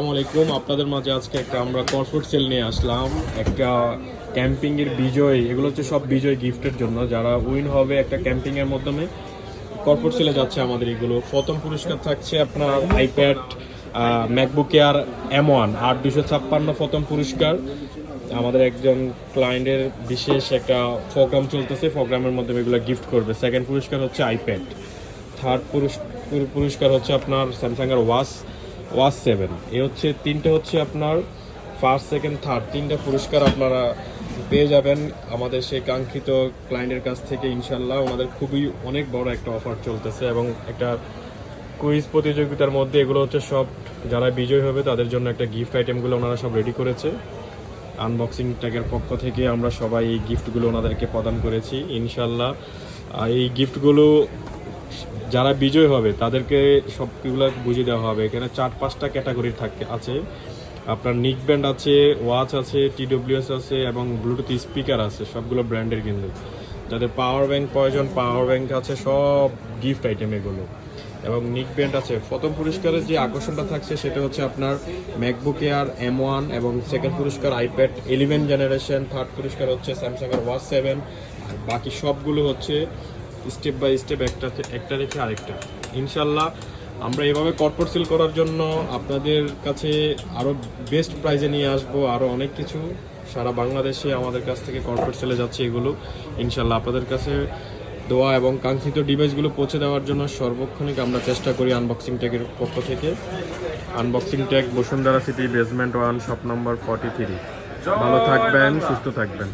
আসসালামু আলাইকুম। আপনাদের মাঝে আজকে আমরা কর্পোরেট সেল নিয়ে আসলাম। একটা ক্যাম্পিংয়ের বিজয়, এগুলো হচ্ছে সব বিজয় গিফটের জন্য। যারা উইন হবে একটা ক্যাম্পিংয়ের মাধ্যমে কর্পোরেট সেলে যাচ্ছে আমাদের এগুলো। প্রথম পুরস্কার থাকছে আপনার আইপ্যাড ম্যাকবুক এয়ার M1 8256 প্রথম পুরস্কার। আমাদের একজন ক্লায়েন্টের বিশেষ একটা প্রোগ্রাম চলতেছে, প্রোগ্রামের মাধ্যমে এগুলো গিফট করবে। সেকেন্ড পুরস্কার হচ্ছে আইপ্যাড। থার্ড পুরস্কার হচ্ছে আপনার স্যামসাংয়ের ওয়াচ 7। এ হচ্ছে তিনটে হচ্ছে আপনার ফার্স্ট সেকেন্ড থার্ড তিনটা পুরস্কার আপনারা পেয়ে যাবেন আমাদের সেই কাঙ্ক্ষিত ক্লায়েন্টের কাছ থেকে ইনশাল্লাহ। ওনাদের খুবই অনেক বড় একটা অফার চলতেছে এবং একটা কুইজ প্রতিযোগিতার মধ্যে এগুলো হচ্ছে সব যারা বিজয়ী হবে তাদের জন্য একটা গিফট আইটেমগুলো ওনারা সব রেডি করেছে। আনবক্সিং ট্যাগের পক্ষ থেকে আমরা সবাই এই গিফটগুলো ওনাদেরকে প্রদান করেছি ইনশাল্লাহ। এই গিফটগুলো যারা বিজয় হবে তাদেরকে সবগুলো বুঝিয়ে দেওয়া হবে। এখানে 4-5টা ক্যাটাগরি আছে। আপনার নিক ব্যান্ড আছে, ওয়াচ আছে, TWS আছে এবং ব্লুটুথ স্পিকার আছে, সবগুলো ব্র্যান্ডের। কিন্তু যাদের পাওয়ার ব্যাংক প্রয়োজন, পাওয়ার ব্যাংক আছে, সব গিফট আইটেম এগুলো। এবং নিক ব্যান্ড আছে। প্রথম পুরস্কারের যে আকর্ষণটা থাকছে সেটা হচ্ছে আপনার ম্যাকবুক এয়ার M1 এবং সেকেন্ড পুরস্কার আইপ্যাড 11 জেনারেশন। থার্ড পুরস্কার হচ্ছে স্যামসাংয়ের ওয়াচ 7। আর বাকি সবগুলো হচ্ছে স্টেপ বাই স্টেপ একটা রেখে আরেকটা। ইনশাল্লাহ আমরা এভাবে কর্পোরেট সেল করার জন্য আপনাদের কাছে আরও বেস্ট প্রাইজে নিয়ে আসবো। আরও অনেক কিছু সারা বাংলাদেশে আমাদের কাছ থেকে কর্পোরেট সেলে যাচ্ছে এগুলো। ইনশাল্লাহ আপনাদের কাছে দোয়া এবং কাঙ্ক্ষিত ডিভাইসগুলো পৌঁছে দেওয়ার জন্য সর্বক্ষণিক আমরা চেষ্টা করি আনবক্সিং ট্যাগের পক্ষ থেকে। Unboxing tag, Bashundhara city, basement 1, shop number 43। ভালো থাকবেন, সুস্থ থাকবেন।